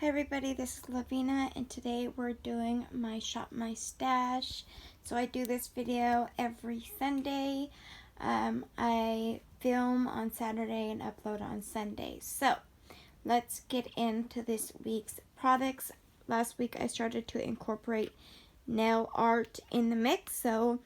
Hi everybody, this is Lavina and today we're doing my Shop My Stash. So I do this video every Sunday. I film on Saturday and upload on Sunday. So let's get into this week's products. Last week I started to incorporate nail art in the mix. So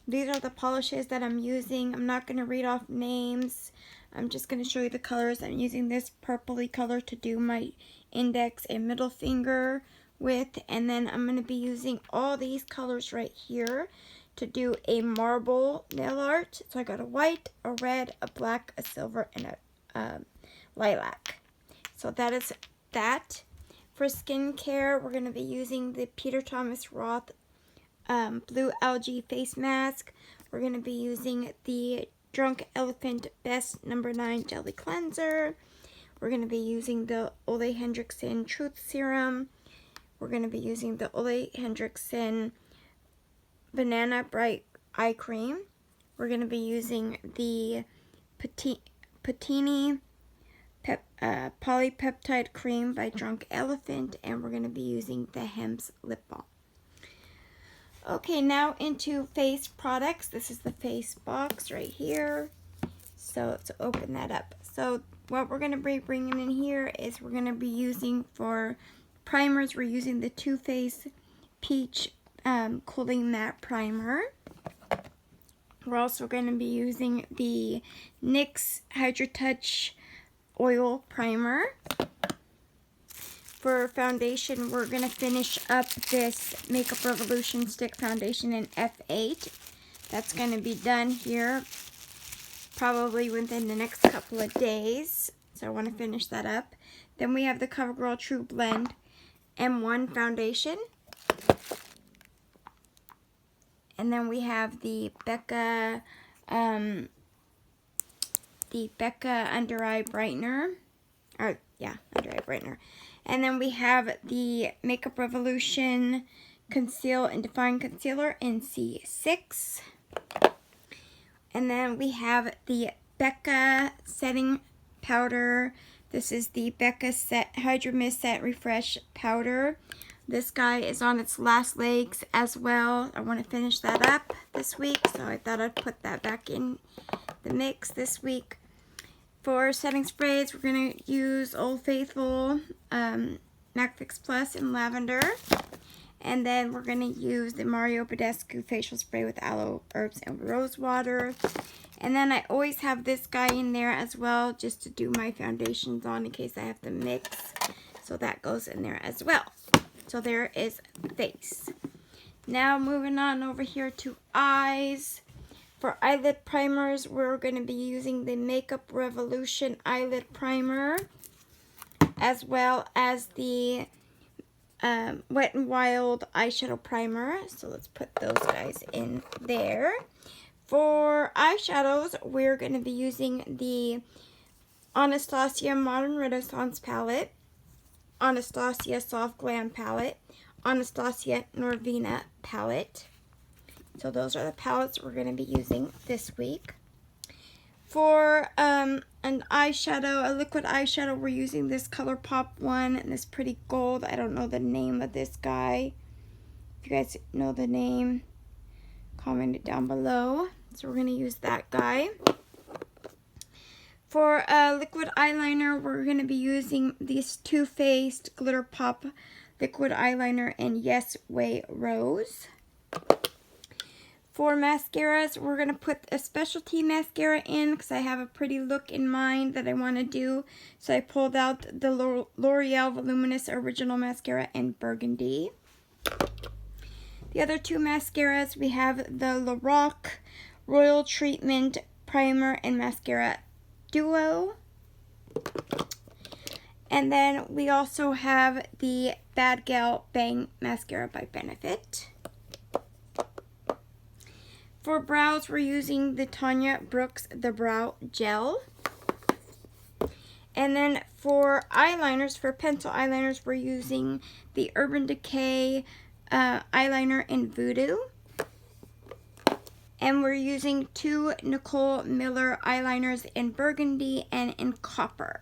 these are the polishes that I'm using. I'm not going to read off names. I'm just going to show you the colors. I'm using this purpley color to do my index and middle finger with. And then I'm going to be using all these colors right here to do a marble nail art. So I got a white, a red, a black, a silver, and a lilac. So that is that. For skincare, we're going to be using the Peter Thomas Roth Blue Algae Face Mask. We're going to be using the Drunk Elephant Best No. 9 Jelly Cleanser. We're going to be using the Ole Henriksen Truth Serum. We're going to be using the Ole Henriksen Banana Bright Eye Cream. We're going to be using the Patini Polypeptide Cream by Drunk Elephant. And we're going to be using the Hems Lip Balm. Okay, now into face products. This is the face box right here. So let's open that up. So what we're going to be bringing in here is we're going to be using for primers, we're using the Too Faced Peach Cooling Matte Primer. We're also going to be using the NYX Hydro Touch Oil Primer. For foundation, we're going to finish up this Makeup Revolution Stick Foundation in F8. That's going to be done here probably within the next couple of days. So I want to finish that up. Then we have the CoverGirl True Blend M1 Foundation. And then we have the Becca Under Eye Brightener. Under Eye Brightener. And then we have the Makeup Revolution Conceal and Define Concealer in C6. And then we have the Becca Setting Powder. This is the Becca Hydro Mist Set Refresh Powder. This guy is on its last legs as well. I want to finish that up this week, so I thought I'd put that back in the mix this week. For setting sprays, we're going to use Old Faithful MAC Fix Plus in Lavender. And then we're going to use the Mario Badescu Facial Spray with Aloe, Herbs, and Rose Water. And then I always have this guy in there as well, just to do my foundations on in case I have to mix. So that goes in there as well. So there is face. Now moving on over here to eyes. For eyelid primers, we're going to be using the Makeup Revolution Eyelid Primer, as well as the Wet n Wild Eyeshadow Primer. So let's put those guys in there. For eyeshadows, we're going to be using the Anastasia Modern Renaissance Palette, Anastasia Soft Glam Palette, Anastasia Norvina Palette. So those are the palettes we're going to be using this week. For an eyeshadow, a liquid eyeshadow, we're using this ColourPop one and this Pretty Gold. I don't know the name of this guy. If you guys know the name, comment it down below. So we're going to use that guy. For a liquid eyeliner, we're going to be using this Too Faced Glitter Pop liquid eyeliner in Yes Way Rose. For mascaras, we're going to put a specialty mascara in because I have a pretty look in mind that I want to do. So I pulled out the L'Oreal Voluminous Original Mascara in Burgundy. The other two mascaras, we have the Lorac Royal Treatment Primer and Mascara Duo. And then we also have the Bad Gal Bang Mascara by Benefit. For brows, we're using the Tanya Brooks The Brow Gel. And then for eyeliners, for pencil eyeliners, we're using the Urban Decay eyeliner in Voodoo. And we're using two Nicole Miller eyeliners in Burgundy and in Copper.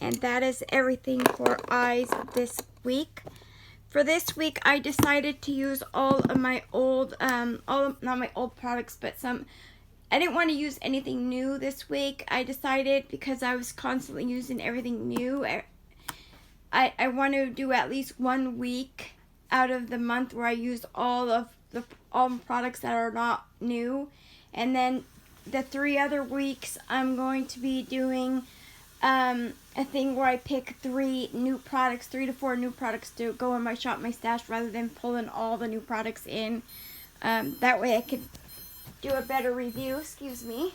And that is everything for eyes this week. For this week, I decided to use all of my old, not my old products, but some. I didn't want to use anything new this week. I decided, because I was constantly using everything new, I want to do at least 1 week out of the month where I use all the products that are not new. And then the 3 other weeks, I'm going to be doing a thing where I pick 3 to 4 new products to go in my Shop My Stash rather than pulling all the new products in. That way I could do a better review. Excuse me.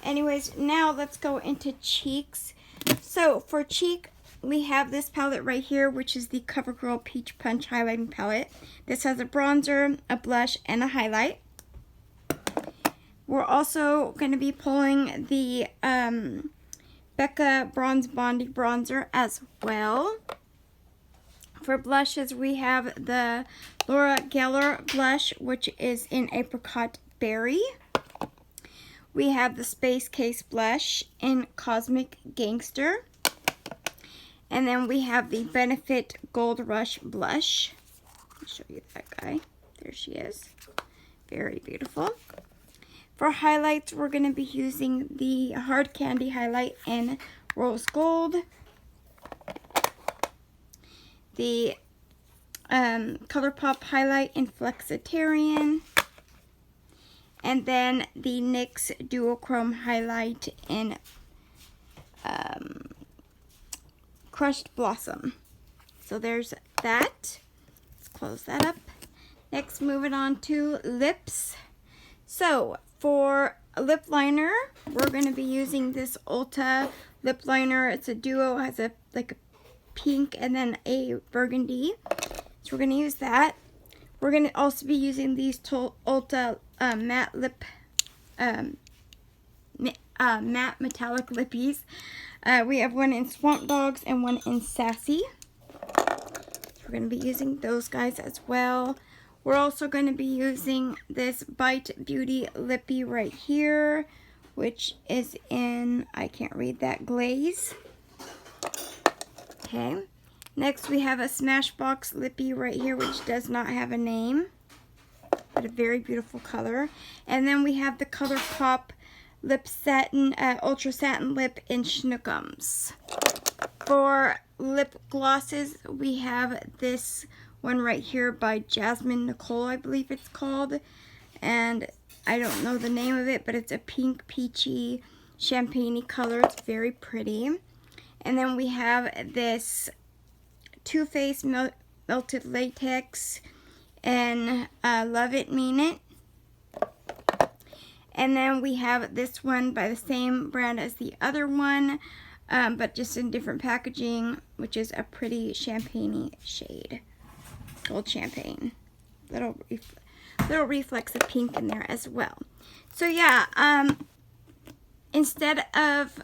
Anyways, now let's go into cheeks. So for cheek, we have this palette right here, which is the CoverGirl Peach Punch Highlighting Palette. This has a bronzer, a blush, and a highlight. We're also going to be pulling the Becca Bronze Bonding Bronzer as well. For blushes, we have the Laura Geller blush, which is in Apricot Berry. We have the Space Case blush in Cosmic Gangster. And then we have the Benefit Gold Rush blush. I'll show you that guy. There she is. Very beautiful. For highlights, we're going to be using the Hard Candy highlight in Rose Gold. The ColourPop highlight in Flexitarian. And then the NYX Duochrome highlight in Crushed Blossom. So there's that. Let's close that up. Next, moving on to lips. So for a lip liner, we're going to be using this Ulta lip liner. It's a duo, has a pink and then a burgundy. So we're going to use that. We're going to also be using these Ulta matte lip, matte metallic lippies. We have one in Swamp Dogs and one in Sassy. So we're going to be using those guys as well. We're also going to be using this Bite Beauty Lippy right here, which is in, I can't read that, Glaze. Okay. Next we have a Smashbox Lippy right here, which does not have a name, but a very beautiful color. And then we have the ColourPop Lip Satin, Ultra Satin Lip in Schnookums. For lip glosses, we have this one right here by Jasmine Nicole, I believe it's called. And I don't know the name of it, but it's a pink, peachy, champagne-y color. It's very pretty. And then we have this Too Faced Melted Latex and Love It, Mean It. And then we have this one by the same brand as the other one, but just in different packaging, which is a pretty champagne-y shade. Gold champagne. Little reflex of pink in there as well. So yeah, instead of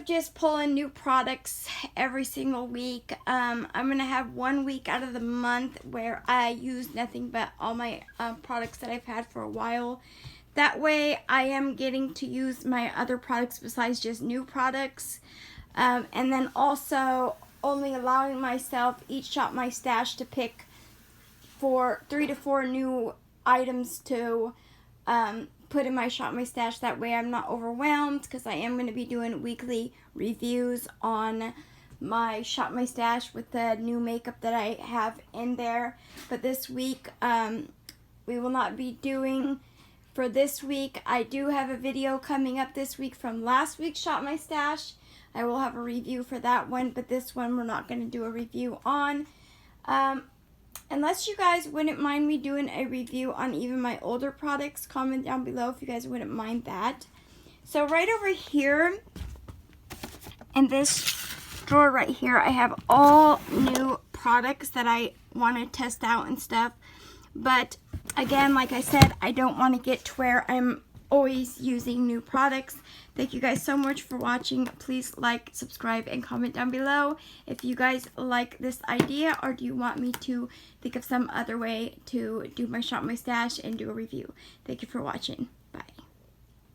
just pulling new products every single week, I'm going to have 1 week out of the month where I use nothing but all my products that I've had for a while. That way I am getting to use my other products besides just new products. And then also only allowing myself each Shop My Stash to pick 3 to 4 new items to put in my Shop My Stash. That way I'm not overwhelmed, because I am going to be doing weekly reviews on my Shop My Stash with the new makeup that I have in there. But this week we will not be doing. For this week, I do have a video coming up this week from last week's Shop My Stash. I will have a review for that one, but this one we're not going to do a review on. Unless you guys wouldn't mind me doing a review on even my older products, comment down below if you guys wouldn't mind that. So right over here, in this drawer right here, I have all new products that I want to test out and stuff. But again, like I said, I don't want to get to where I'm always using new products. Thank you guys so much for watching. Please like, subscribe, and comment down below if you guys like this idea, or do you want me to think of some other way to do my Shop My Stash and do a review. Thank you for watching.